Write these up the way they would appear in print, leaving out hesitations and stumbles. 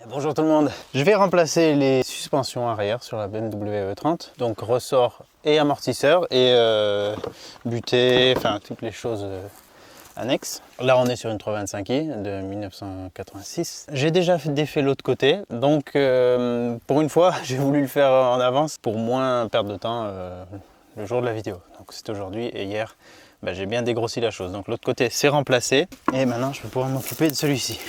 Bonjour tout le monde, je vais remplacer les suspensions arrière sur la BMW E30, donc ressort et amortisseur et butée, enfin toutes les choses annexes. Là on est sur une 325i de 1986. J'ai déjà défait l'autre côté, donc pour une fois j'ai voulu le faire en avance pour moins perdre de temps le jour de la vidéo. Donc c'est aujourd'hui et hier j'ai bien dégrossi la chose. Donc l'autre côté c'est remplacé et maintenant je vais pouvoir m'occuper de celui-ci.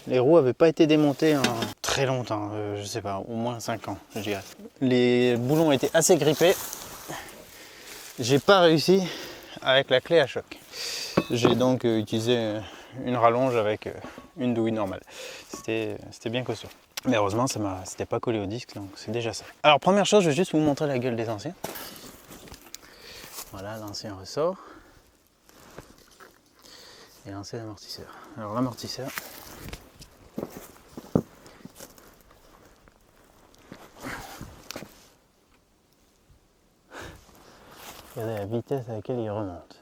Les roues n'avaient pas été démontées en très longtemps, je sais pas, au moins 5 ans, je dirais. Les boulons étaient assez grippés. J'ai pas réussi avec la clé à choc. J'ai donc utilisé une rallonge avec une douille normale. C'était bien costaud. Mais heureusement, c'était pas collé au disque, donc c'est déjà ça. Alors première chose, je vais juste vous montrer la gueule des anciens. Voilà, l'ancien ressort. Et l'ancien amortisseur. Alors l'amortisseur, regardez la vitesse à laquelle il remonte.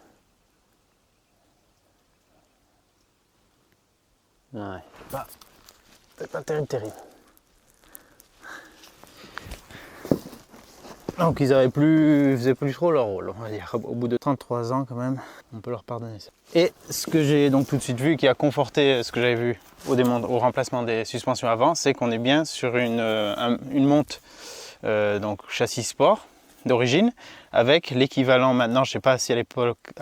Ouais, c'est pas terrible. Donc ils faisaient plus trop leur rôle, on va dire. Au bout de 33 ans quand même, on peut leur pardonner ça. Et ce que j'ai donc tout de suite vu, qui a conforté ce que j'avais vu au remplacement des suspensions avant, c'est qu'on est bien sur une monte donc châssis sport d'origine, avec l'équivalent maintenant, je ne sais pas si à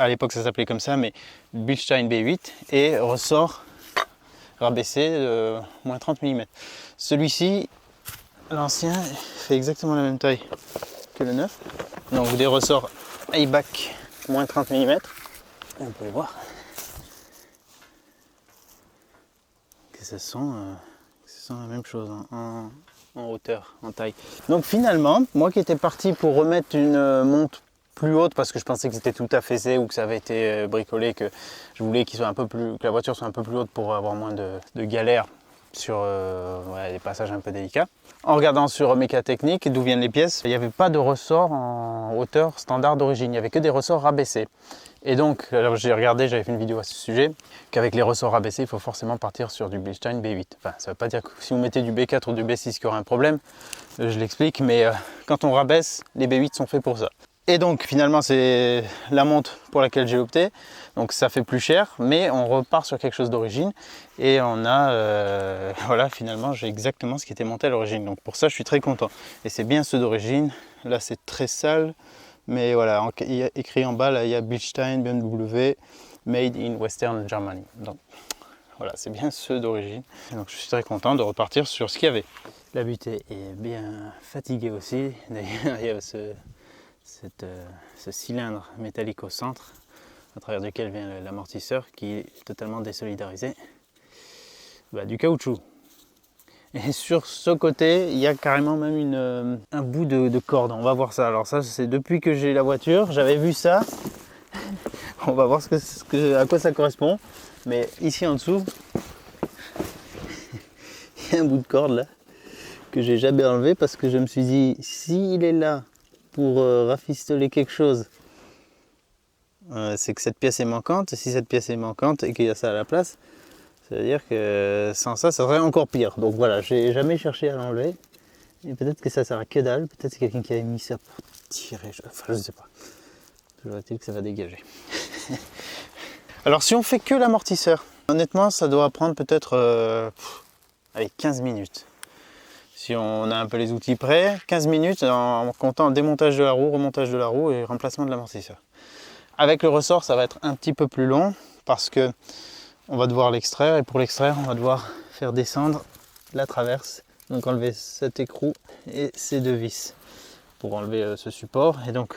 l'époque ça s'appelait comme ça, mais Bilstein B8 et ressort rabaissé de moins 30 mm. Celui-ci, l'ancien, fait exactement la même taille que le neuf. Donc des ressorts Ayback moins 30 mm. On peut les voir. Que ce sont la même chose en hauteur, en taille. Donc finalement, moi qui étais parti pour remettre une monte plus haute parce que je pensais que c'était tout affaissé ou que ça avait été bricolé, que je voulais que la voiture soit un peu plus haute pour avoir moins de galères sur des passages un peu délicats. En regardant sur Mécatechnique d'où viennent les pièces, il n'y avait pas de ressort en hauteur standard d'origine, il n'y avait que des ressorts rabaissés. Et donc, alors j'ai regardé, j'avais fait une vidéo à ce sujet, qu'avec les ressorts rabaissés, il faut forcément partir sur du Bilstein B8. Enfin, ça ne veut pas dire que si vous mettez du B4 ou du B6 qu'il y aura un problème, je l'explique, mais quand on rabaisse, les B8 sont faits pour ça. Et donc finalement c'est la monte pour laquelle j'ai opté, donc ça fait plus cher, mais on repart sur quelque chose d'origine et on a, voilà, finalement j'ai exactement ce qui était monté à l'origine, donc pour ça je suis très content. Et c'est bien ceux d'origine, là c'est très sale, mais voilà, il y a écrit en bas, là il y a Bilstein BMW, made in Western Germany. Donc voilà, c'est bien ceux d'origine, donc je suis très content de repartir sur ce qu'il y avait. La butée est bien fatiguée aussi, d'ailleurs il y a ce cylindre métallique au centre à travers duquel vient l'amortisseur qui est totalement désolidarisé du caoutchouc. Et sur ce côté il y a carrément même un bout de corde, on va voir ça. Alors ça c'est depuis que j'ai la voiture, j'avais vu ça, on va voir à quoi ça correspond, mais ici en dessous il y a un bout de corde là que j'ai jamais enlevé parce que je me suis dit s'il est là pour rafistoler quelque chose, c'est que cette pièce est manquante. Et si cette pièce est manquante et qu'il y a ça à la place, ça veut dire que sans ça, ça serait encore pire. Donc voilà, j'ai jamais cherché à l'enlever. Et peut-être que ça sert à que dalle. Peut-être c'est quelqu'un qui a mis ça pour tirer. Enfin, je sais pas. Toujours est-il que ça va dégager. Alors si on fait que l'amortisseur, honnêtement, ça doit prendre peut-être 15 minutes. Si on a un peu les outils prêts, 15 minutes en comptant le démontage de la roue, remontage de la roue et remplacement de l'amortisseur. Avec le ressort, ça va être un petit peu plus long parce que on va devoir l'extraire et pour l'extraire, on va devoir faire descendre la traverse. Donc enlever cet écrou et ces deux vis pour enlever ce support. Et donc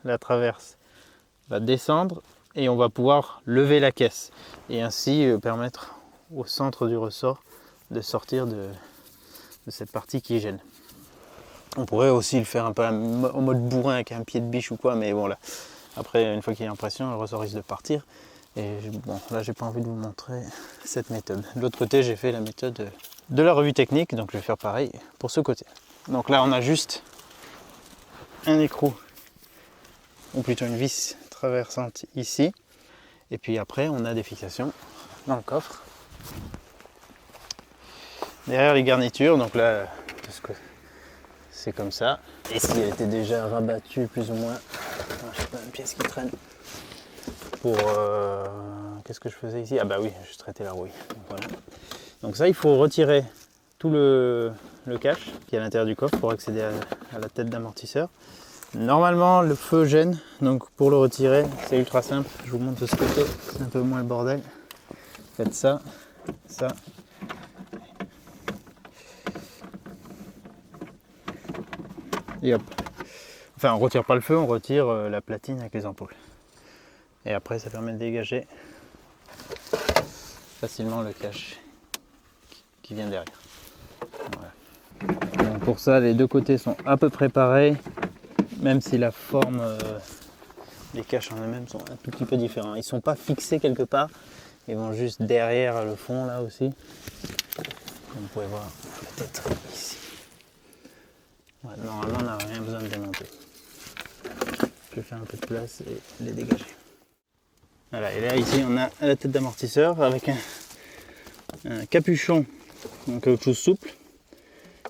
la traverse va descendre et on va pouvoir lever la caisse et ainsi permettre au centre du ressort de sortir de cette partie qui gêne. On pourrait aussi le faire un peu en mode bourrin avec un pied de biche ou quoi, mais bon là, après une fois qu'il y a l'impression, le ressort risque de partir. Et bon, là j'ai pas envie de vous montrer cette méthode. De l'autre côté, j'ai fait la méthode de la revue technique, donc je vais faire pareil pour ce côté. Donc là, on a juste un écrou, ou plutôt une vis traversante ici, et puis après, on a des fixations dans le coffre. derrière les garnitures. Donc là, c'est comme ça. Et si elle était déjà rabattue plus ou moins, je sais pas, une pièce qui traîne. Pour qu'est-ce que je faisais ici? Ah bah oui, je traitais la rouille. Donc, voilà. Donc ça, il faut retirer tout le cache qui est à l'intérieur du coffre pour accéder à la tête d'amortisseur. Normalement, le feu gêne, donc pour le retirer, c'est ultra simple. Je vous montre de ce côté, c'est un peu moins le bordel. Faites ça, ça. Et hop. Enfin, on retire pas le feu, on retire la platine avec les ampoules. Et après, ça permet de dégager facilement le cache qui vient derrière. Voilà. Donc pour ça, les deux côtés sont à peu près pareils, même si la forme des caches en eux-mêmes sont un tout petit peu différents. Ils ne sont pas fixés quelque part, ils vont juste derrière le fond là aussi. Comme vous pouvez voir peut-être ici. Ouais, normalement, on n'a rien besoin de démonter. Je vais faire un peu de place et les dégager. Voilà, et là ici on a la tête d'amortisseur avec un capuchon en caoutchouc souple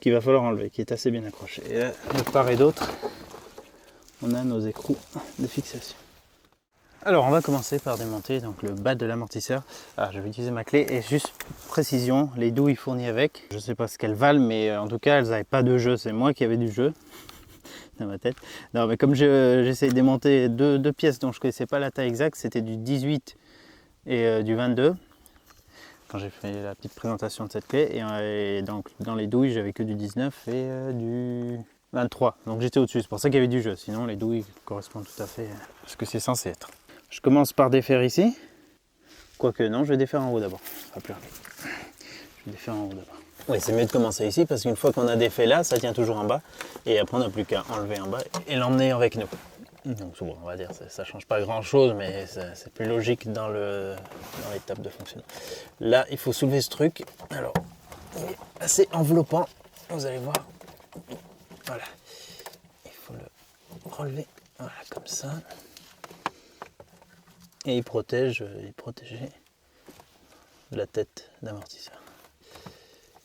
qu'il va falloir enlever, qui est assez bien accroché. Et là, de part et d'autre, on a nos écrous de fixation. Alors on va commencer par démonter donc, le bas de l'amortisseur. Alors je vais utiliser ma clé et juste précision, les douilles fournies avec, je ne sais pas ce qu'elles valent, mais en tout cas elles n'avaient pas de jeu, c'est moi qui avais du jeu. Dans ma tête. Non mais comme j'essaie de démonter deux pièces dont je ne connaissais pas la taille exacte, c'était du 18 et du 22 quand j'ai fait la petite présentation de cette clé, et donc dans les douilles j'avais que du 19 et du 23, donc j'étais au-dessus, c'est pour ça qu'il y avait du jeu, sinon les douilles correspondent tout à fait à ce que c'est censé être. Je commence par défaire ici, quoique non, je vais défaire en haut d'abord, ça sera plus rapide. Je vais défaire en haut d'abord. Oui, c'est mieux de commencer ici parce qu'une fois qu'on a défait là, ça tient toujours en bas. Et après, on n'a plus qu'à enlever en bas et l'emmener avec nous. Donc, bon, on va dire, ça ne change pas grand-chose, mais c'est plus logique dans l'étape de fonctionnement. Là, il faut soulever ce truc. Alors, il est assez enveloppant, vous allez voir. Voilà. Il faut le relever, voilà, comme ça. Et il est protégé de la tête d'amortisseur.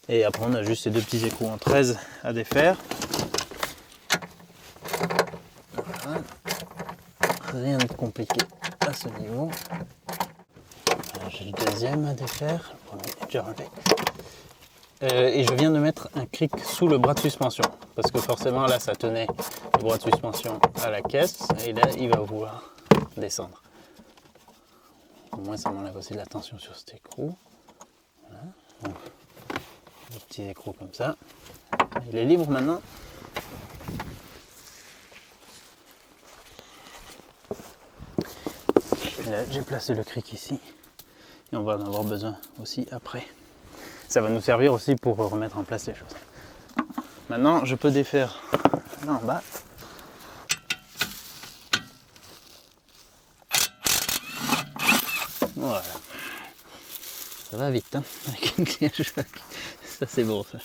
Et après on a juste ces deux petits écrous en 13 à défaire. Voilà. Rien de compliqué à ce niveau. J'ai le deuxième à défaire, le premier est déjà enlevé. Et je viens de mettre un cric sous le bras de suspension. Parce que forcément là ça tenait le bras de suspension à la caisse et là il va vouloir descendre. Au moins ça m'enlève aussi de la tension sur cet écrou. Voilà. Donc, des petits écrous comme ça. Il est libre maintenant. Là, j'ai placé le cric ici. Et on va en avoir besoin aussi après. Ça va nous servir aussi pour remettre en place les choses. Maintenant, je peux défaire là en bas. Voilà. Ça va vite, hein, avec une clé à choc. Ça, c'est bon, ça.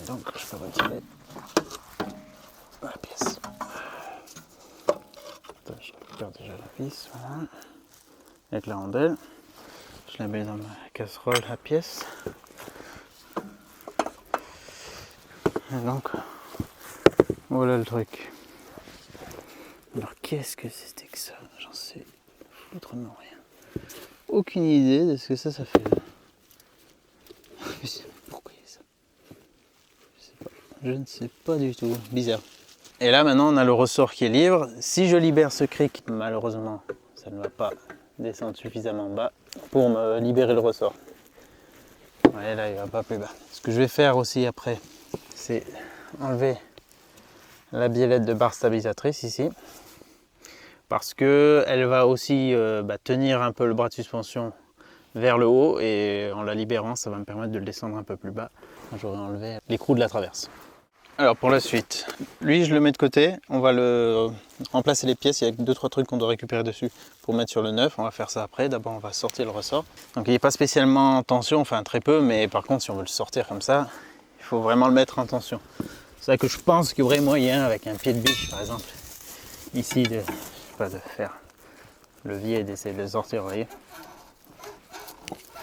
Et donc, je peux retirer la pièce. Attends, je récupère déjà la vis, voilà. Avec la rondelle. Je la mets dans ma casserole à pièce. Et donc, voilà le truc. Alors, qu'est-ce que c'était que ça? J'en sais foutrement rien. Aucune idée de ce que ça fait. Pourquoi il y a ça? Je ne sais pas du tout. Bizarre. Et là, maintenant, on a le ressort qui est libre. Si je libère ce cric, malheureusement, ça ne va pas descendre suffisamment bas pour me libérer le ressort. Ouais, là, il ne va pas plus bas. Ce que je vais faire aussi après, c'est enlever la biellette de barre stabilisatrice ici. Parce qu'elle va aussi tenir un peu le bras de suspension vers le haut et en la libérant, ça va me permettre de le descendre un peu plus bas. J'aurai enlevé l'écrou de la traverse. Alors pour la suite, lui je le mets de côté, on va le remplacer les pièces, il y a 2-3 trucs qu'on doit récupérer dessus pour mettre sur le neuf, on va faire ça après, d'abord on va sortir le ressort. Donc il n'est pas spécialement en tension, enfin très peu, mais par contre si on veut le sortir comme ça, il faut vraiment le mettre en tension. C'est ça que je pense qu'il y aurait moyen avec un pied de biche par exemple, ici de faire levier et d'essayer de le sortir, vous voyez.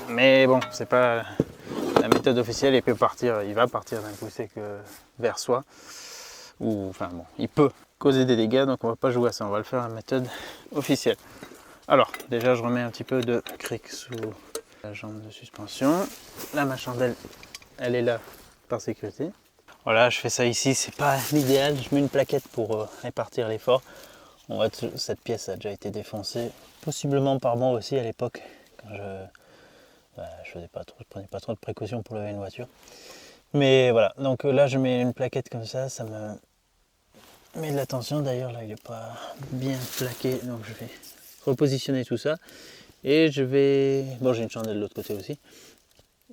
Mais bon, c'est pas la méthode officielle. Il va partir d'un coup sec vers soi. Ou enfin bon, il peut causer des dégâts, donc on va pas jouer à ça. On va le faire à la méthode officielle. Alors, déjà, je remets un petit peu de cric sous la jambe de suspension. Là, ma chandelle, elle est là par sécurité. Voilà, je fais ça ici, c'est pas l'idéal. Je mets une plaquette pour répartir l'effort. On voit que cette pièce a déjà été défoncée, possiblement par moi aussi à l'époque, quand je prenais pas trop de précautions pour lever une voiture. Mais voilà, donc là je mets une plaquette comme ça me met de la tension. D'ailleurs là il n'est pas bien plaqué, donc je vais repositionner tout ça. Et je vais... Bon, j'ai une chandelle de l'autre côté aussi.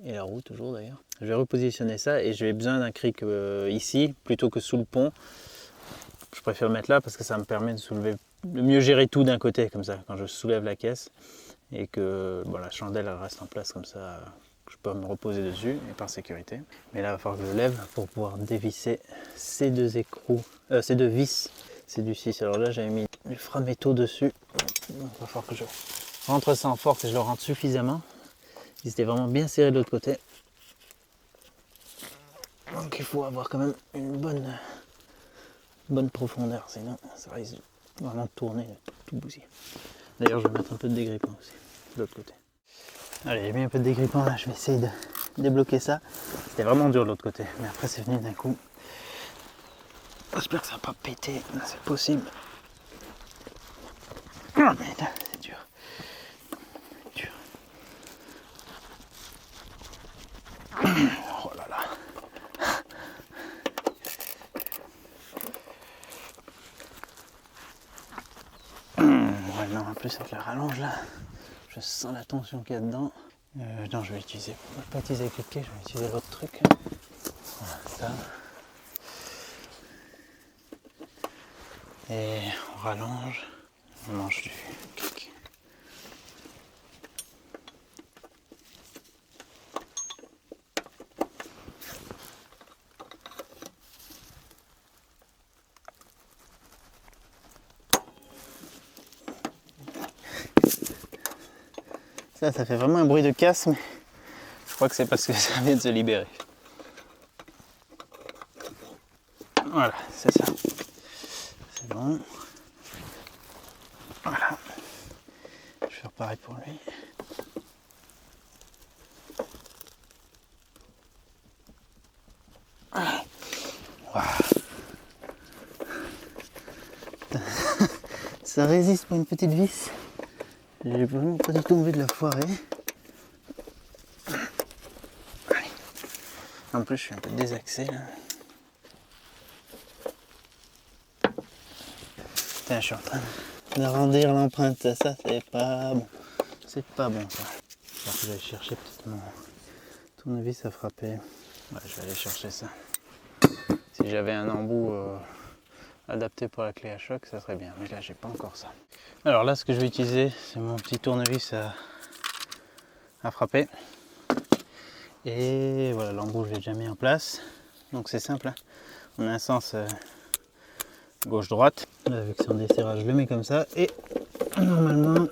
Et la roue toujours d'ailleurs. Je vais repositionner ça et j'ai besoin d'un cric ici plutôt que sous le pont. Je préfère le mettre là parce que ça me permet de mieux gérer tout d'un côté comme ça quand je soulève la caisse et que bon, la chandelle elle reste en place comme ça, je peux me reposer dessus et par sécurité. Mais là il va falloir que je lève pour pouvoir dévisser ces deux écrous, ces deux vis, c'est du 6. Alors là j'avais mis du frein métaux dessus, donc il va falloir que je rentre ça en force et je le rentre suffisamment. Ils étaient vraiment bien serrés de l'autre côté. Donc il faut avoir quand même une bonne profondeur, sinon ça risque vraiment de tourner, de tout bousiller. D'ailleurs je vais mettre un peu de dégrippant aussi, de l'autre côté. Allez, j'ai mis un peu de dégrippant là, je vais essayer de débloquer ça. C'était vraiment dur de l'autre côté, mais après c'est venu d'un coup. J'espère que ça va pas péter, c'est possible. Oh mais c'est dur. C'est dur. Oh là là. Ouais, non, en plus avec la rallonge là, je sens la tension qu'il y a dedans. Non, je vais pas utiliser le cliquet, je vais utiliser l'autre truc. Voilà, ça. Et on rallonge, on mange du clic. Ça fait vraiment un bruit de casse, mais je crois que c'est parce que ça vient de se libérer. Voilà, c'est ça. C'est bon. Voilà. Je vais faire pareil pour lui. Wow. Ça résiste pour une petite vis. J'ai vraiment pas du tout envie de la foirer. En plus, je suis un peu désaxé là. Putain, je suis en train d'arrondir l'empreinte. Ça, c'est pas bon. C'est pas bon ça. Alors que j'allais chercher peut-être mon tournevis à frapper. Ouais, je vais aller chercher ça. Si j'avais un embout adapté pour la clé à choc, ça serait bien. Mais là, j'ai pas encore ça. Alors là, ce que je vais utiliser, c'est mon petit tournevis à frapper. Et voilà, l'embout, je l'ai déjà mis en place. Donc c'est simple, hein. On a un sens gauche-droite. Avec son desserrage, je le mets comme ça. Et normalement,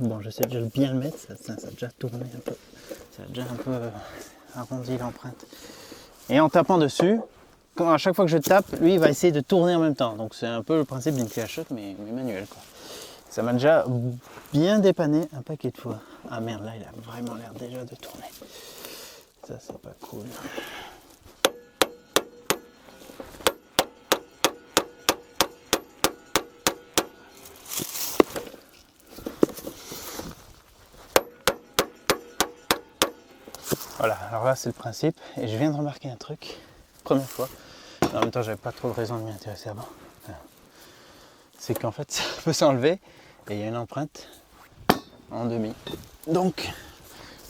bon, je sais déjà bien le mettre. Ça a déjà tourné un peu. Ça a déjà un peu arrondi l'empreinte. Et en tapant dessus, à chaque fois que je tape, lui il va essayer de tourner en même temps. Donc c'est un peu le principe d'une clé à choc, mais manuel quoi. Ça m'a déjà bien dépanné un paquet de fois. Ah merde, là il a vraiment l'air déjà de tourner. Ça c'est pas cool. Voilà, alors là c'est le principe. Et je viens de remarquer un truc, première fois. En même temps j'avais pas trop de raison de m'y intéresser avant. C'est qu'en fait ça peut s'enlever et il y a une empreinte en demi. Donc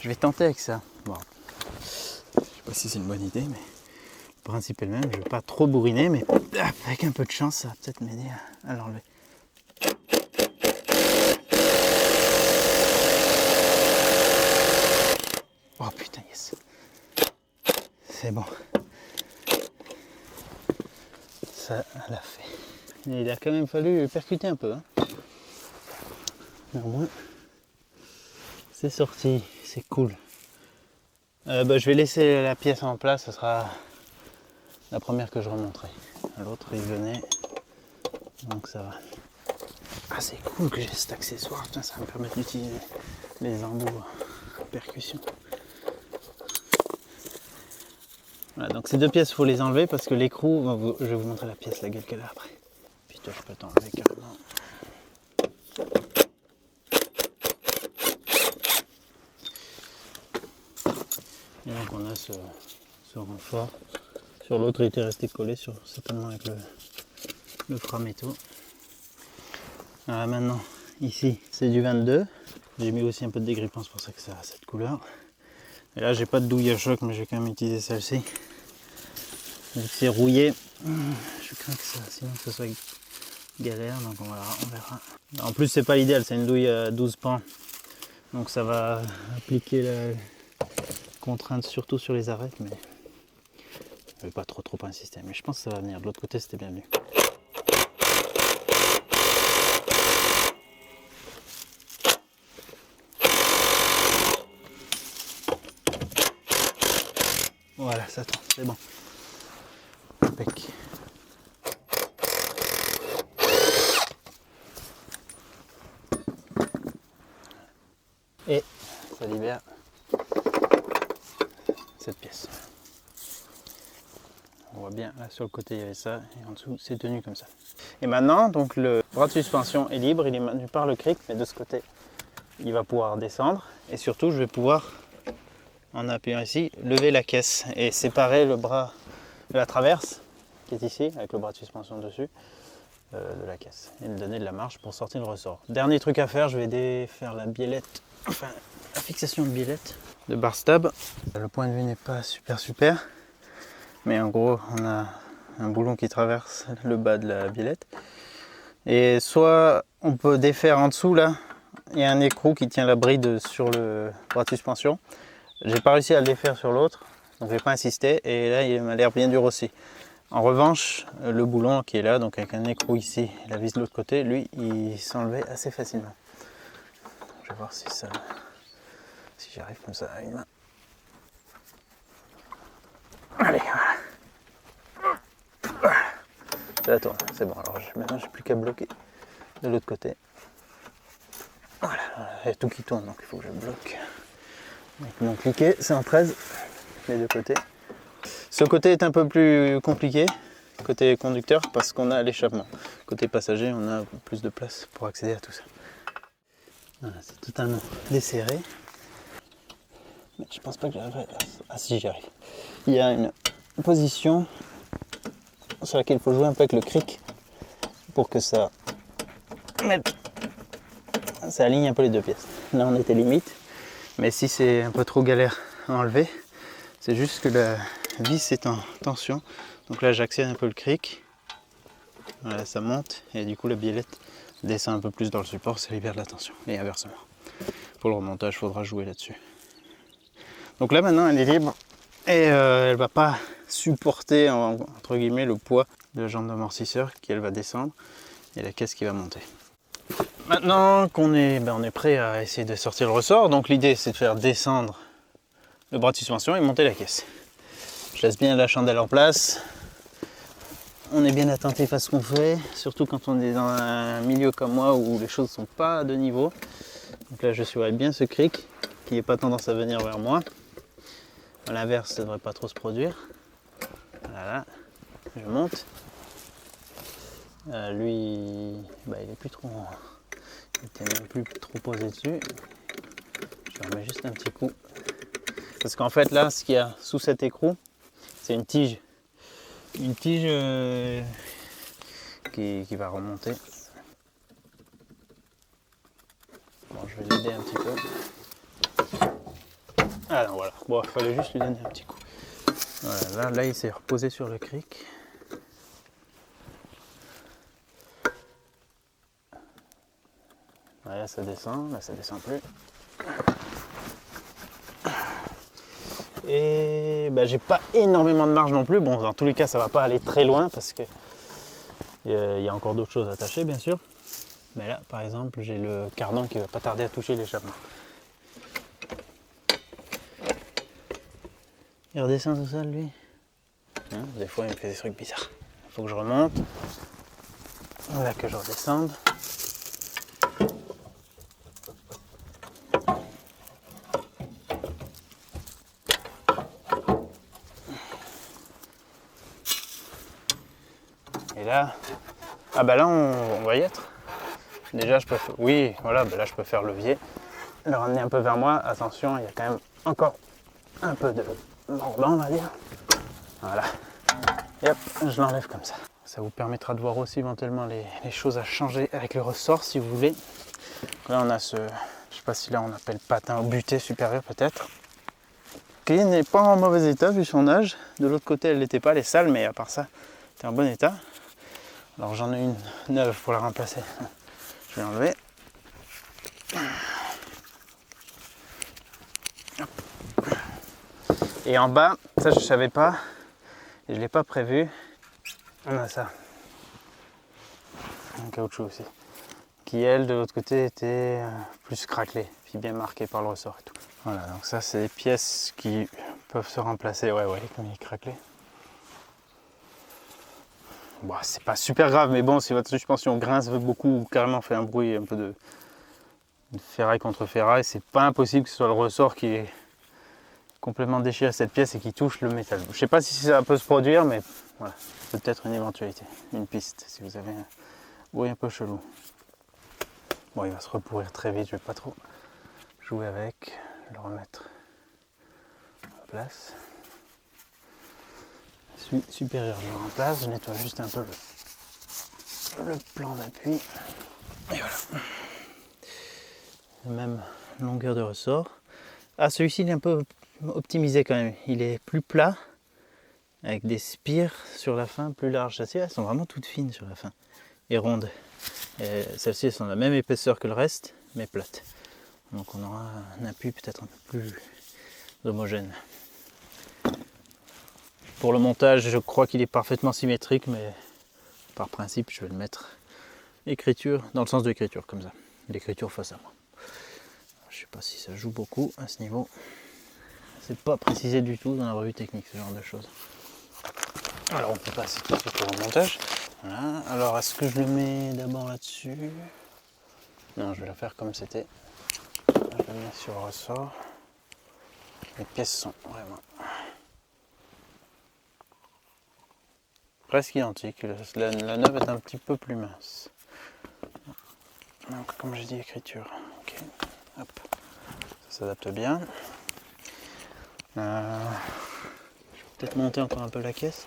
je vais tenter avec ça. Bon, je sais pas si c'est une bonne idée, mais le principe est le même. Je vais pas trop bourriner, mais avec un peu de chance ça va peut-être m'aider à l'enlever. Oh putain, yes. C'est bon. Ça l'a fait. Il a quand même fallu percuter un peu. Hein. Néanmoins, c'est sorti, c'est cool. Je vais laisser la pièce en place, ce sera la première que je remonterai. L'autre il venait, donc ça va. Ah, c'est cool que j'ai cet accessoire, putain, ça va me permettre d'utiliser les embouts à percussion. Voilà, donc ces deux pièces, il faut les enlever parce que l'écrou, je vais vous montrer la pièce, la gueule qu'elle a après. Puis toi, je peux t'enlever carrément. Et donc on a ce renfort. Sur l'autre, il était resté collé, certainement avec le frame et tout. Alors maintenant, ici, c'est du 22. J'ai mis aussi un peu de dégrippant, c'est pour ça que ça a cette couleur. Et là, j'ai pas de douille à choc, mais j'ai quand même utilisé celle-ci. Vu que c'est rouillé, je crains que sinon que ce soit galère, donc on verra. En plus, c'est pas l'idéal, c'est une douille à 12 pans. Donc ça va appliquer la contrainte surtout sur les arêtes, mais je vais pas trop insister. Mais je pense que ça va venir. De l'autre côté, c'était bien venu. Voilà, ça tourne, c'est bon. Impec. Et ça libère cette pièce. On voit bien, là sur le côté il y avait ça, et en dessous c'est tenu comme ça. Et maintenant, donc le bras de suspension est libre, il est maintenu par le cric, mais de ce côté, il va pouvoir descendre. Et surtout, je vais pouvoir, en appuyant ici, lever la caisse et séparer le bras de la traverse, qui est ici, avec le bras de suspension dessus, de la caisse. Et me donner de la marge pour sortir le ressort. Dernier truc à faire, je vais défaire la biellette, enfin la fixation de biellette de bar stab. Le point de vue n'est pas super. Mais en gros, on a un boulon qui traverse le bas de la biellette. Et soit on peut défaire en dessous là, il y a un écrou qui tient la bride sur le bras de suspension. J'ai pas réussi à le défaire sur l'autre, donc j'ai pas insisté. Et là, il m'a l'air bien dur aussi. En revanche, le boulon qui est là, donc avec un écrou ici, la vis de l'autre côté, lui, il s'enlevait assez facilement. Je vais voir si j'arrive comme ça à une main. Allez, voilà. Ça tourne, c'est bon. Alors maintenant, j'ai plus qu'à bloquer de l'autre côté. Voilà, il y a tout qui tourne, donc il faut que je bloque. Avec mon cliquet, c'est en 13, les deux côtés. Ce côté est un peu plus compliqué, côté conducteur, parce qu'on a l'échappement. Côté passager, on a plus de place pour accéder à tout ça. Voilà, c'est totalement desserré. Mais je pense pas que j'arriverai. Ah si, j'y arrive. Il y a une position sur laquelle il faut jouer un peu avec le cric pour que ça aligne un peu les deux pièces. Là on était limite, mais si c'est un peu trop galère à enlever, c'est juste que la vis est en tension. Donc là j'accède un peu le cric, voilà, ça monte et du coup la biellette descend un peu plus dans le support, ça libère de la tension et inversement. Pour le remontage, il faudra jouer là-dessus. Donc là maintenant elle est libre et elle va pas supporter entre guillemets le poids de la jambe d'amortisseur qui elle va descendre et la caisse qui va monter. Maintenant qu'on est, on est prêt à essayer de sortir le ressort, donc l'idée c'est de faire descendre le bras de suspension et monter la caisse. Je laisse bien la chandelle en place. On est bien attentif à ce qu'on fait, surtout quand on est dans un milieu comme moi où les choses ne sont pas de niveau. Donc là je surveille bien ce cric qui n'a pas tendance à venir vers moi. À l'inverse, ça ne devrait pas trop se produire. Voilà, je monte. Lui, il est plus trop. Il était même plus trop posé dessus. Je remets juste un petit coup. Parce qu'en fait, là, ce qu'il y a sous cet écrou, c'est une tige. Une tige qui va remonter. Bon, je vais l'aider un petit peu. Ah non, voilà. Bon, il fallait juste lui donner un petit coup. Voilà, là il s'est reposé sur le cric. Là ça descend, là ça descend plus. Et j'ai pas énormément de marge non plus. Bon, dans tous les cas, ça va pas aller très loin parce que il y a encore d'autres choses attachées, bien sûr. Mais là, par exemple, j'ai le cardan qui va pas tarder à toucher l'échappement. Il redescend tout seul, lui. Hein, des fois, il me fait des trucs bizarres. Il faut que je remonte. Là, que je redescende. Et là, ah bah là, on va y être. Déjà, je peux faire, oui, voilà, bah là, je peux faire levier. Le ramener un peu vers moi. Attention, il y a quand même encore un peu de mordant, on va dire. Voilà. Et hop, je l'enlève comme ça. Ça vous permettra de voir aussi éventuellement les choses à changer avec le ressort si vous voulez. Là, on a ce, je sais pas si là on appelle patin au buté supérieur peut-être, qui n'est pas en mauvais état vu son âge. De l'autre côté, elle n'était pas, elle est sale, mais à part ça, c'est en bon état. Alors j'en ai une neuve pour la remplacer. Je vais l'enlever. Et en bas, ça je savais pas, et je l'ai pas prévu. On a ça. Un caoutchouc aussi. Qui elle de l'autre côté était plus craquelée, puis bien marquée par le ressort et tout. Voilà, donc ça c'est des pièces qui peuvent se remplacer. Ouais, comme il est craquelé. Bon, c'est pas super grave, mais bon, si votre suspension grince beaucoup ou carrément fait un bruit, un peu de ferraille contre ferraille, c'est pas impossible que ce soit le ressort qui est complètement déchiré cette pièce et qui touche le métal. Je sais pas si ça peut se produire, mais voilà, c'est peut-être une éventualité, une piste, si vous avez un bruit un peu chelou. Bon, il va se repourrir très vite, je vais pas trop jouer avec, le remettre en place. Supérieur, je le remplace, je nettoie juste un peu le plan d'appui. Et voilà. Même longueur de ressort. Ah, celui-ci il est un peu optimisé quand même. Il est plus plat, avec des spires sur la fin plus larges. Elles sont vraiment toutes fines sur la fin et rondes. Celles-ci sont de la même épaisseur que le reste, mais plates. Donc on aura un appui peut-être un peu plus homogène. Pour le montage, je crois qu'il est parfaitement symétrique, mais par principe, je vais le mettre écriture, dans le sens de l'écriture, comme ça. L'écriture face à moi. Je ne sais pas si ça joue beaucoup à ce niveau. C'est pas précisé du tout dans la revue technique, ce genre de choses. Alors on peut passer tout de suite au montage. Voilà. Alors est-ce que je le mets d'abord là-dessus? Non, je vais le faire comme c'était. Je le mets sur le ressort. Les pièces sont vraiment presque identiques. La neuve est un petit peu plus mince. Donc comme j'ai dit, écriture. Ok. Hop. Ça s'adapte bien. Je vais peut-être monter encore un peu la caisse.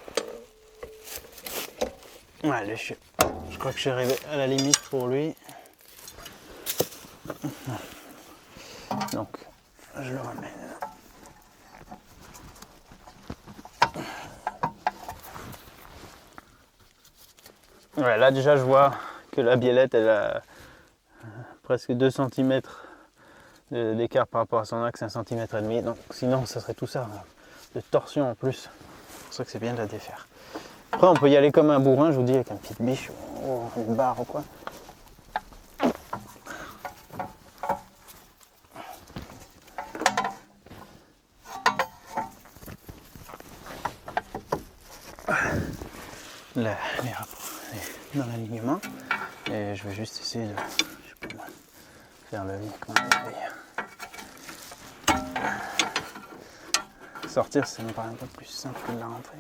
Allez, je crois que je suis arrivé à la limite pour lui. Donc, je le ramène. Ouais, là déjà je vois que la biellette elle a presque 2 cm d'écart par rapport à son axe, 1,5 cm. Donc sinon ça serait tout ça, de torsion en plus. C'est pour ça que c'est bien de la défaire. Après on peut y aller comme un bourrin, je vous dis, avec un petite biche ou une barre ou quoi. Les rapports dans l'alignement. Et je vais juste essayer de faire le lien comme on avait. Sortir, ça me paraît un peu plus simple que de la rentrer.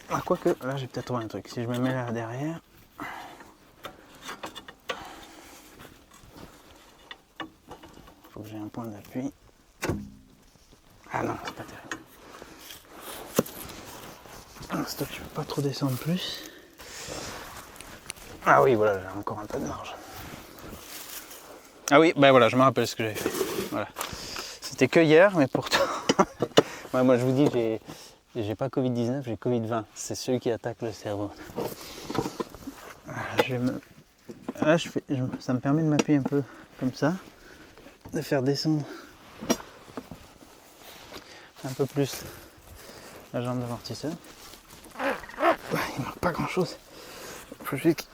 Ah, quoique, là j'ai peut-être trouvé un truc. Si je me mets là derrière. Faut que j'ai un point d'appui. Ah non, c'est pas terrible. Stop, je peux pas trop descendre plus. Ah oui, voilà, j'ai encore un peu de marge. Ah oui, ben voilà, je me rappelle ce que j'avais fait. Voilà. C'était que hier, mais pourtant. Ouais, moi je vous dis, j'ai pas Covid-19, j'ai Covid-20. C'est ceux qui attaquent le cerveau. Là, ça me permet de m'appuyer un peu comme ça, de faire descendre un peu plus la jambe d'amortisseur. Il manque pas grand chose. Il faut juste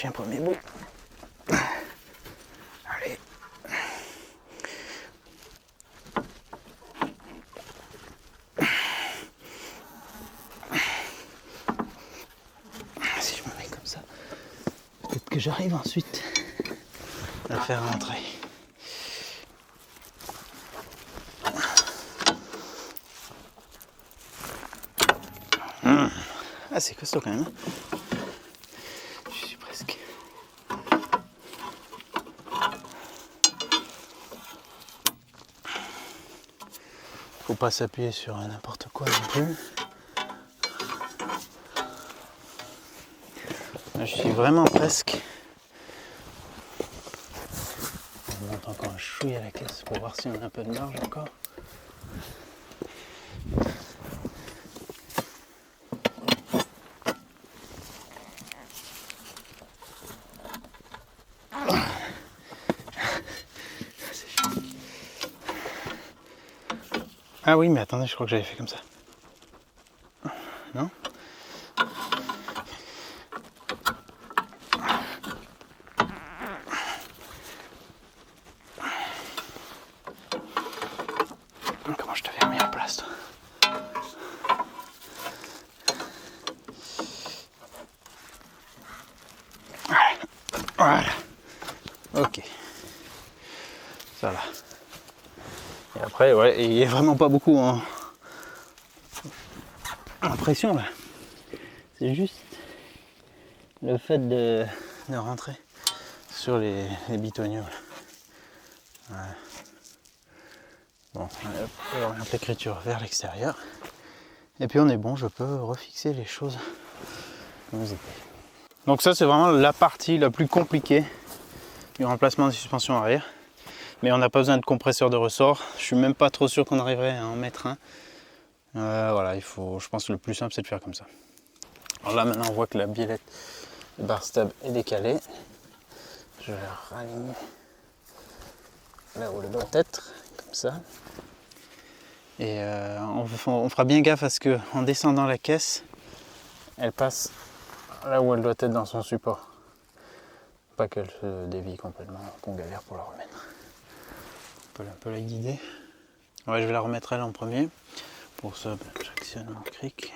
lâcher un premier bout. Allez. Si je me mets comme ça, peut-être que j'arrive ensuite à le faire rentrer. Ah, c'est costaud quand même. Je suis presque. Faut pas s'appuyer sur n'importe quoi non plus. Là, je suis vraiment presque. On monte encore un chouille à la caisse pour voir si on a un peu de marge encore. Ah oui, mais attendez, je crois que j'avais fait comme ça. Non? Comment je t'avais remis en place, toi? Voilà. Ok. Ça va. Et après, ouais, il n'y a vraiment pas beaucoup en pression là. C'est juste le fait de rentrer sur les bitoniaux. Ouais. Bon, on oriente l'écriture vers l'extérieur. Et puis on est bon, je peux refixer les choses comme elles étaient. Donc ça, c'est vraiment la partie la plus compliquée du remplacement des suspensions arrière. Mais on n'a pas besoin de compresseur de ressort. Je suis même pas trop sûr qu'on arriverait à en mettre un. Voilà, je pense que le plus simple, c'est de faire comme ça. Alors là, maintenant, on voit que la biellette de bar stab est décalée. Je vais la raligner là où elle doit être, comme ça. Et on fera bien gaffe à ce qu'en descendant la caisse, elle passe là où elle doit être dans son support. Pas qu'elle se dévie complètement, qu'on galère pour la remettre. On peut un peu la guider. Ouais, je vais la remettre elle en premier. Pour ça, j'actionne mon cric.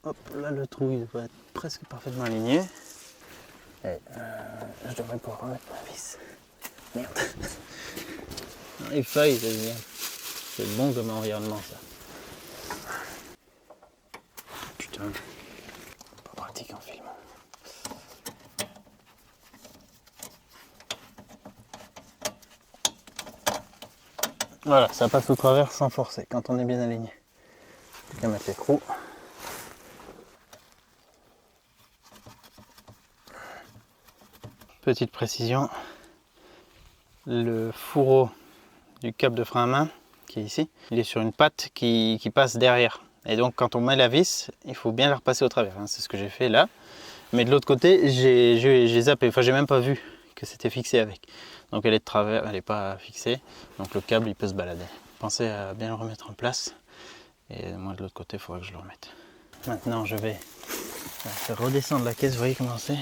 Hop, là le trou il devrait être presque parfaitement aligné. Et je devrais pouvoir remettre ma vis. Merde. Les feuilles, c'est bien. C'est bon comme environnement ça. Putain, pas pratique en film. Voilà, ça passe au travers sans forcer quand on est bien aligné. Plus qu'à mettre l'écrou. Petite précision, le fourreau du câble de frein à main qui est ici, il est sur une patte qui passe derrière. Et donc quand on met la vis, il faut bien la repasser au travers. C'est ce que j'ai fait là. Mais de l'autre côté, j'ai zappé. Enfin, j'ai même pas vu que c'était fixé avec. Donc elle est de travers, elle n'est pas fixée. Donc le câble, il peut se balader. Pensez à bien le remettre en place. Et moi de l'autre côté, il faudra que je le remette. Maintenant, je vais faire redescendre la caisse. Vous voyez comment c'est?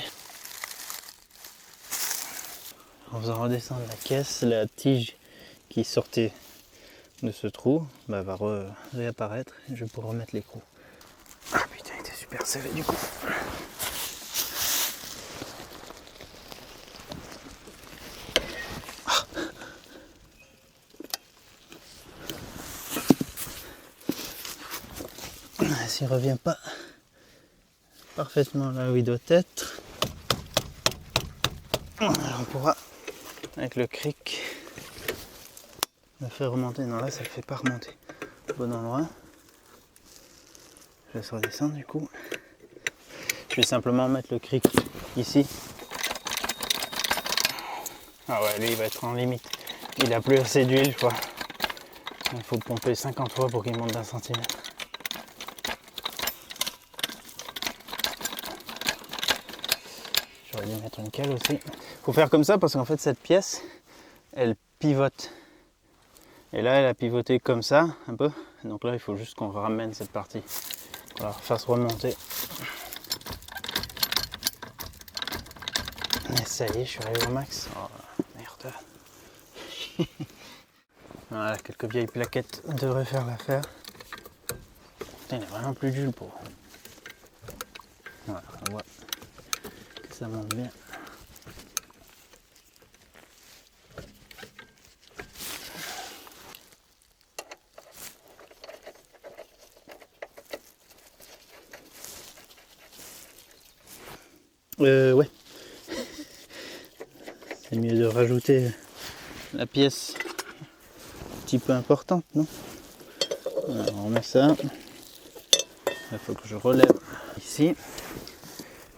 En faisant redescendre la caisse, la tige qui sortait de ce trou va réapparaître et je vais pouvoir remettre l'écrou. Ah putain, il était super serré du coup. S'il ne revient pas parfaitement là où il doit être, on pourra avec le cric le faire remonter. Non, là ça ne le fait pas remonter au bon endroit. Je laisse redescendre du coup. Je vais simplement mettre le cric ici. Ah ouais, lui il va être en limite. Il a plus assez d'huile, je crois. Il faut pomper 50 fois pour qu'il monte d'1 centimètre. vais mettre une cale aussi. Faut faire comme ça parce qu'en fait cette pièce, elle pivote. Et là, elle a pivoté comme ça, un peu. Donc là, il faut juste qu'on ramène cette partie. Voilà, fasse remonter. Et ça y est, je suis arrivé au max. Oh merde. Voilà, quelques vieilles plaquettes devraient faire l'affaire. Putain, il est vraiment plus dur le pauvre. Voilà, on voit que ça monte bien. Ouais. C'est mieux de rajouter la pièce un petit peu importante, non? Alors, on met ça. Il faut que je relève ici,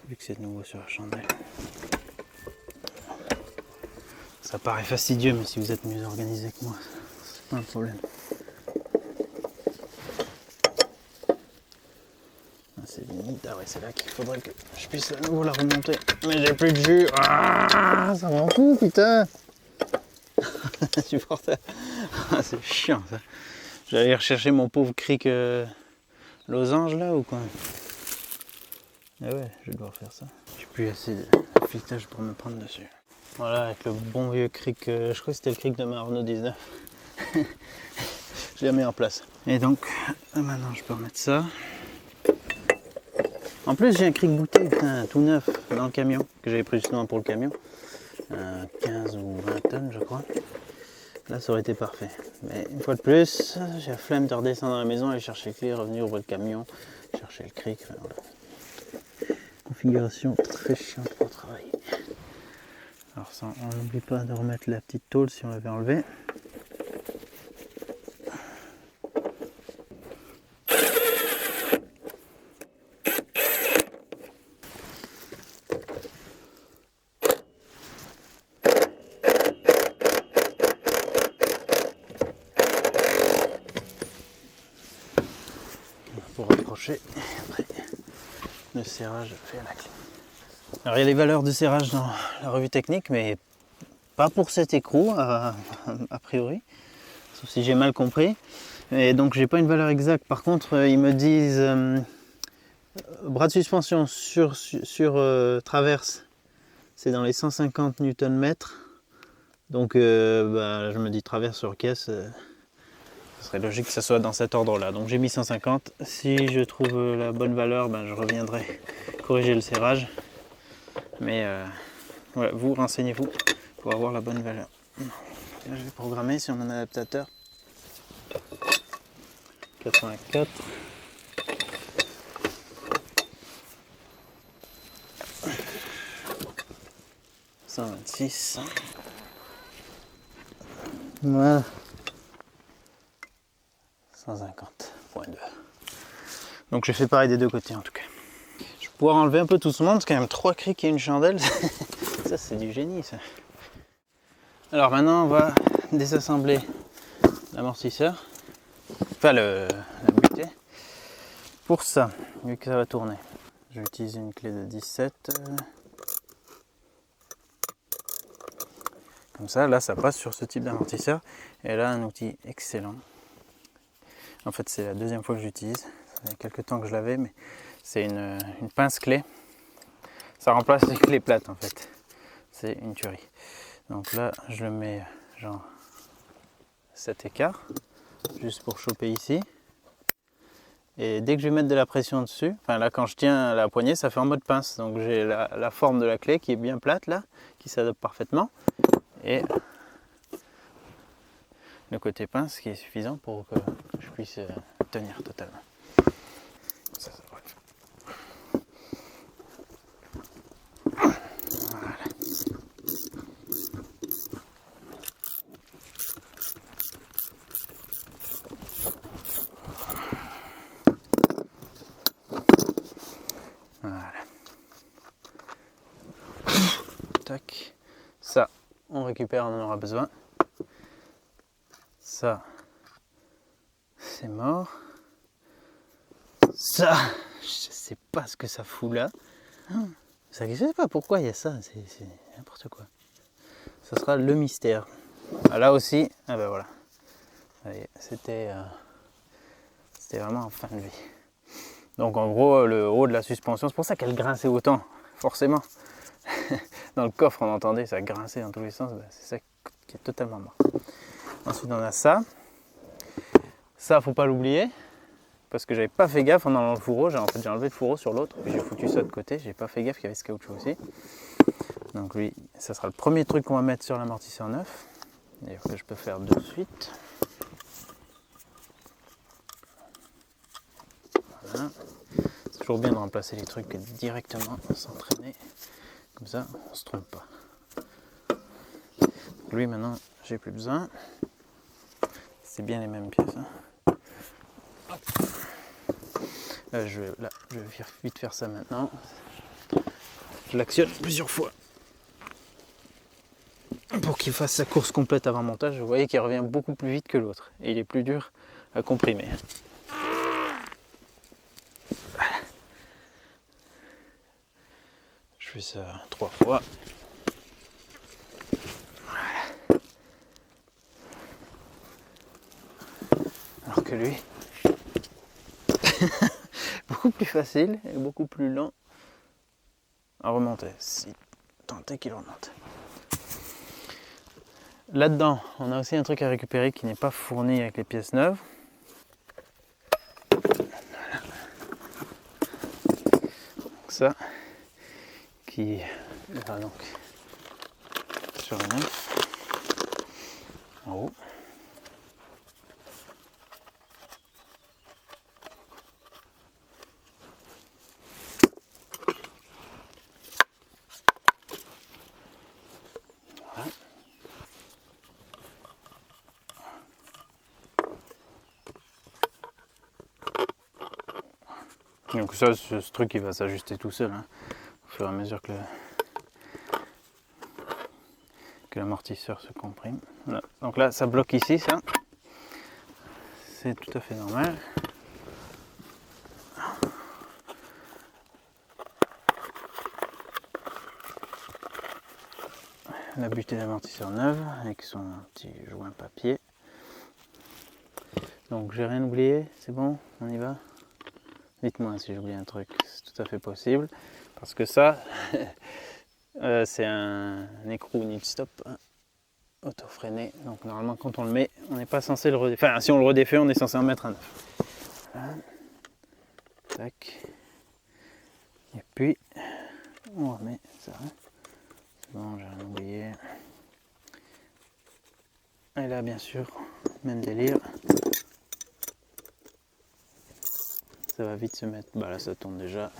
vu que c'est de nouveau sur la chandelle. Ça paraît fastidieux, mais si vous êtes mieux organisé que moi, c'est pas un problème. C'est limite. Ah ouais, c'est là qu'il faudrait que je puisse à nouveau la remonter. Mais j'ai plus de jus. Ah, ça m'en fout, putain. Insupportable. Ah, c'est chiant ça. J'allais rechercher mon pauvre cric losange là ou quoi? Ah ouais, je vais devoir faire ça. J'ai plus assez de filetage pour me prendre dessus. Voilà, avec le bon vieux cric, je crois que c'était le cric de ma Renault 19. Je l'ai mis en place. Et donc, maintenant je peux remettre ça. En plus, j'ai un cric bouteille, putain, tout neuf, dans le camion, que j'avais pris justement pour le camion. 15 ou 20 tonnes, je crois. Là, ça aurait été parfait. Mais une fois de plus, j'ai la flemme de redescendre dans la maison, aller chercher les clés, revenir ouvrir le camion, chercher le cric. Enfin, voilà. Configuration très chiante pour travailler. Alors, ça, on n'oublie pas de remettre la petite tôle si on l'avait enlevée. Pour rapprocher et après le serrage fait à la clé. Alors il y a les valeurs de serrage dans la revue technique, mais pas pour cet écrou a priori, sauf si j'ai mal compris. Et donc j'ai pas une valeur exacte. Par contre ils me disent bras de suspension sur traverse, c'est dans les 150 Nm. Donc je me dis traverse sur caisse. Ce serait logique que ça soit dans cet ordre-là. Donc j'ai mis 150. Si je trouve la bonne valeur, je reviendrai corriger le serrage. Mais voilà, vous renseignez-vous pour avoir la bonne valeur. Là, je vais programmer sur mon adaptateur. 84. « 126. » Voilà. 150.2. Donc je fais pareil des deux côtés en tout cas. Je vais pouvoir enlever un peu tout ce monde, c'est quand même 3 crics et une chandelle. Ça c'est du génie ça. Alors maintenant on va désassembler l'amortisseur. Enfin la butée. Pour ça, vu que ça va tourner, je vais utiliser une clé de 17. Comme ça, là ça passe sur ce type d'amortisseur. Et là un outil excellent. En fait, c'est la deuxième fois que j'utilise. Ça fait quelques temps que je l'avais, mais c'est une pince clé. Ça remplace les clés plates en fait. C'est une tuerie. Donc là, je le mets genre cet écart, juste pour choper ici. Et dès que je vais mettre de la pression dessus, enfin là quand je tiens la poignée, ça fait en mode pince. Donc j'ai la forme de la clé qui est bien plate là, qui s'adapte parfaitement. Et le côté pince qui est suffisant pour que je puisse tenir totalement. Ça va le faire. Voilà. Voilà. Tac. Ça, on récupère, on en aura besoin. Ça, c'est mort. Ça, je sais pas ce que ça fout là. Ça, je sais pas pourquoi il y a ça, c'est n'importe quoi. Ça sera le mystère. Ah, là aussi, ah ben voilà. C'était vraiment en fin de vie. Donc en gros, le haut de la suspension, c'est pour ça qu'elle grinçait autant, forcément. Dans le coffre, on entendait ça grincer dans tous les sens, c'est ça qui est totalement mort. Ensuite, on a ça. Ça, faut pas l'oublier, parce que j'avais pas fait gaffe en enlevant le fourreau. J'ai enlevé le fourreau sur l'autre, puis j'ai foutu ça de côté. J'ai pas fait gaffe qu'il y avait ce caoutchouc aussi. Donc lui, ça sera le premier truc qu'on va mettre sur l'amortisseur neuf. D'ailleurs que je peux faire de suite. Voilà. C'est toujours bien de remplacer les trucs directement sans traîner. Comme ça, on se trompe pas. Lui maintenant, j'ai plus besoin. C'est bien les mêmes pièces. Hein. Je vais vite faire ça maintenant. Je l'actionne plusieurs fois pour qu'il fasse sa course complète avant montage. Vous voyez qu'il revient beaucoup plus vite que l'autre et il est plus dur à comprimer. Je fais ça 3 fois. Voilà. Alors que lui, beaucoup plus facile et beaucoup plus lent à remonter, si tant est qu'il remonte. Là-dedans, on a aussi un truc à récupérer qui n'est pas fourni avec les pièces neuves. Voilà. Donc ça, qui va donc sur le neuf, en haut. Voilà. Donc ça, ce truc il va s'ajuster tout seul, hein, au fur et à mesure que l'amortisseur se comprime. Voilà. Donc là, ça bloque ici, ça. C'est tout à fait normal. La butée d'amortisseur neuve avec son petit joint papier. Donc j'ai rien oublié, c'est bon, on y va? Dites-moi si j'oublie un truc, c'est tout à fait possible. Parce que ça, c'est un écrou nip stop auto-freiné. Donc normalement quand on le met, on n'est pas censé le redéfaire. Enfin si on le redéfait, on est censé en mettre un neuf. Voilà. Tac. Et puis, on remet ça. C'est bon, j'ai rien oublié. Et là bien sûr, même délire. Ça va vite se mettre. Bah là ça tourne déjà.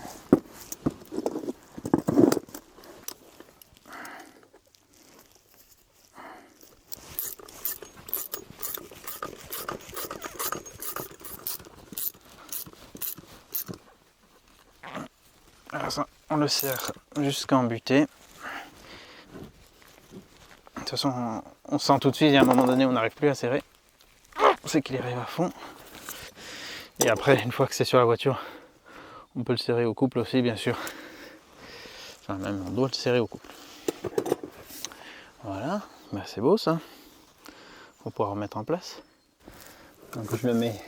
Alors ça, on le serre jusqu'à embuter. De toute façon, on sent tout de suite, il y a un moment donné, on n'arrive plus à serrer. On sait qu'il arrive à fond. Et après, une fois que c'est sur la voiture, on peut le serrer au couple aussi, bien sûr. Enfin, même on doit le serrer au couple. Voilà, bah, c'est beau ça. On va pouvoir remettre en place. Donc je le mets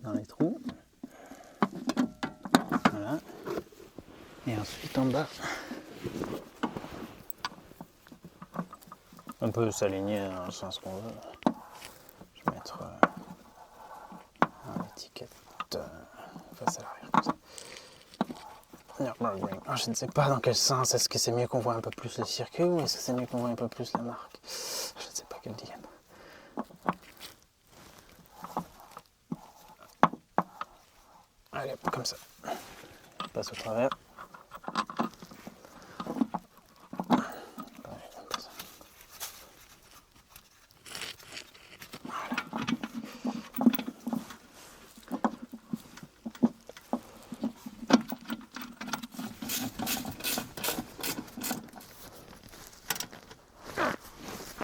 dans les trous. Voilà. Et ensuite en bas, on peut s'aligner dans le sens qu'on veut. Je vais mettre l'étiquette face à l'arrière comme ça. Alors, je ne sais pas dans quel sens. Est-ce que c'est mieux qu'on voit un peu plus le circuit ou est-ce que c'est mieux qu'on voit un peu plus la marque? Je ne sais pas quel dilemme. Allez, comme ça. On passe au travers.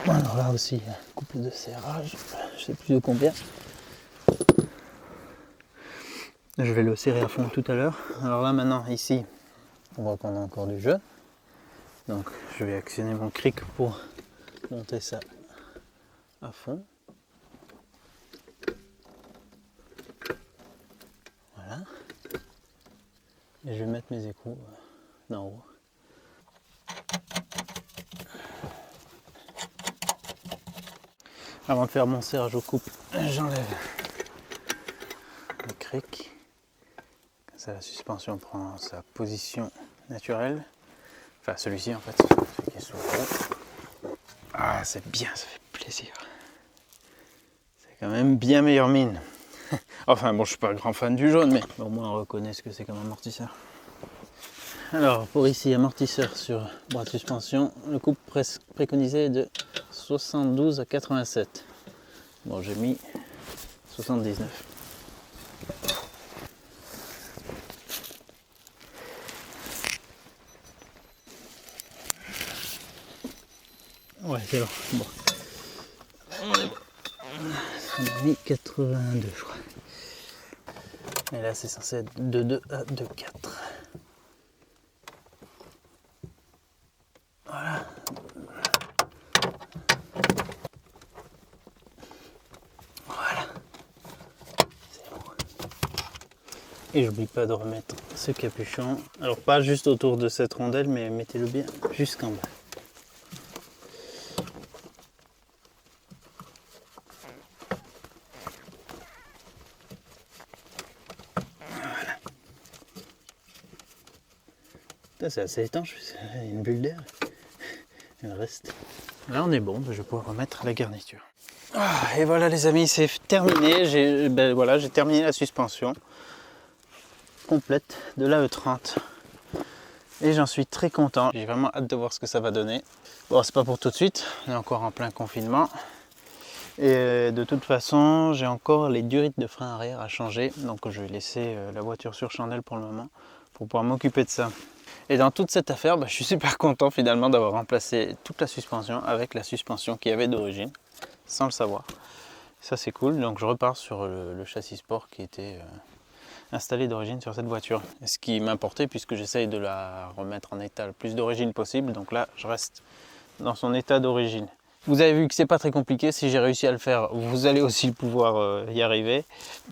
Alors là aussi, un couple de serrage, je sais plus de combien. Je vais le serrer à fond tout à l'heure. Alors là maintenant, ici, On voit qu'on a encore du jaune. Donc je vais actionner mon cric pour monter ça à fond. Voilà. Et je vais mettre mes écrous d'en haut. Avant de faire mon serge au coupe, j'enlève le cric. Comme ça, la suspension prend sa position naturelle. Enfin, celui-ci en fait, celui qui est sous le haut. Ah, c'est bien, ça fait plaisir. C'est quand même bien meilleure mine. Enfin bon, je suis pas un grand fan du jaune, mais au moins on reconnaît ce que c'est comme amortisseur. Alors pour ici, amortisseur sur bras de suspension, le couple préconisé est de 72 à 87. Bon, j'ai mis 79. Ouais, c'est bon. Bon. On a mis 82, je crois. Et là, c'est censé être de 2 à 2,4. Voilà. Voilà. C'est bon. Et j'oublie pas de remettre ce capuchon. Alors, pas juste autour de cette rondelle, mais mettez-le bien jusqu'en bas. C'est assez étanche, il y a une bulle d'air. Elle reste. Là on est bon, je vais pouvoir remettre la garniture. Ah, et voilà les amis, c'est terminé. J'ai terminé la suspension complète de la E30. Et j'en suis très content. J'ai vraiment hâte de voir ce que ça va donner. Bon, c'est pas pour tout de suite, on est encore en plein confinement. Et de toute façon, j'ai encore les durites de frein arrière à changer. Donc je vais laisser la voiture sur chandelle pour le moment pour pouvoir m'occuper de ça. Et dans toute cette affaire, je suis super content finalement d'avoir remplacé toute la suspension avec la suspension qu'il y avait d'origine, sans le savoir. Ça c'est cool, donc je repars sur le châssis sport qui était installé d'origine sur cette voiture. Et ce qui m'importait puisque j'essaye de la remettre en état le plus d'origine possible, donc là je reste dans son état d'origine. Vous avez vu que c'est pas très compliqué, si j'ai réussi à le faire, vous allez aussi pouvoir y arriver.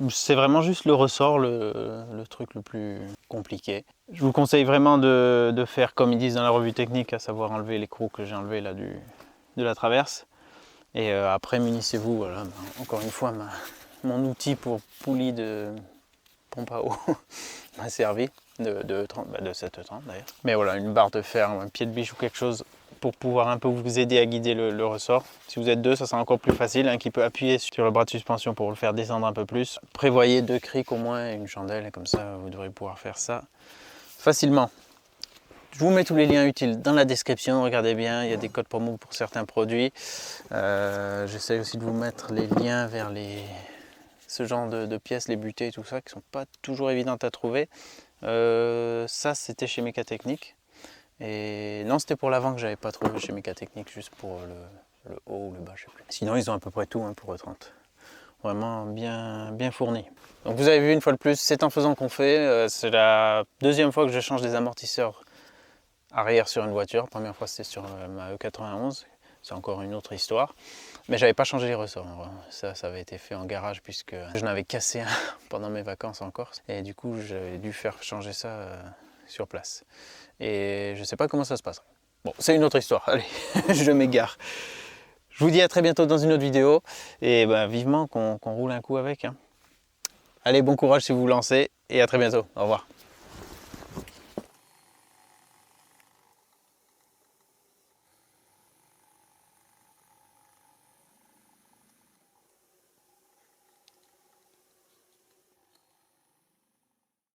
C'est vraiment juste le ressort, le truc le plus compliqué. Je vous conseille vraiment de faire comme ils disent dans la revue technique, à savoir enlever l'écrou que j'ai enlevé là de la traverse. Et après munissez-vous, voilà, encore une fois, mon outil pour poulie de pompe à eau m'a servi de cette 30 d'ailleurs. Mais voilà, une barre de fer, un pied de biche ou quelque chose pour pouvoir un peu vous aider à guider le ressort. Si vous êtes deux, ça sera encore plus facile. Un qui peut appuyer sur le bras de suspension pour le faire descendre un peu plus. Prévoyez 2 crics au moins et une chandelle, et comme ça vous devrez pouvoir faire ça facilement. Je vous mets tous les liens utiles dans la description, regardez bien, il y a des codes promo pour certains produits. J'essaie aussi de vous mettre les liens vers ce genre de pièces, les butées et tout ça, qui sont pas toujours évidentes à trouver. Ça c'était chez Mécatechnique. Et non, c'était pour l'avant que j'avais pas trouvé chez Mécatechnique, juste pour le haut ou le bas, je sais plus. Sinon, ils ont à peu près tout pour E30. Vraiment bien fourni. Donc vous avez vu une fois de plus, c'est en faisant qu'on fait. C'est la deuxième fois que je change des amortisseurs arrière sur une voiture. La première fois, c'était sur ma E91. C'est encore une autre histoire. Mais j'avais pas changé les ressorts. Ça avait été fait en garage puisque je n'avais cassé un pendant mes vacances en Corse. Et du coup, j'avais dû faire changer ça sur place. Et je sais pas comment ça se passerait. Bon, c'est une autre histoire. Allez, je m'égare. Je vous dis à très bientôt dans une autre vidéo. Et vivement qu'on roule un coup avec. Allez, bon courage si vous vous lancez. Et à très bientôt. Au revoir.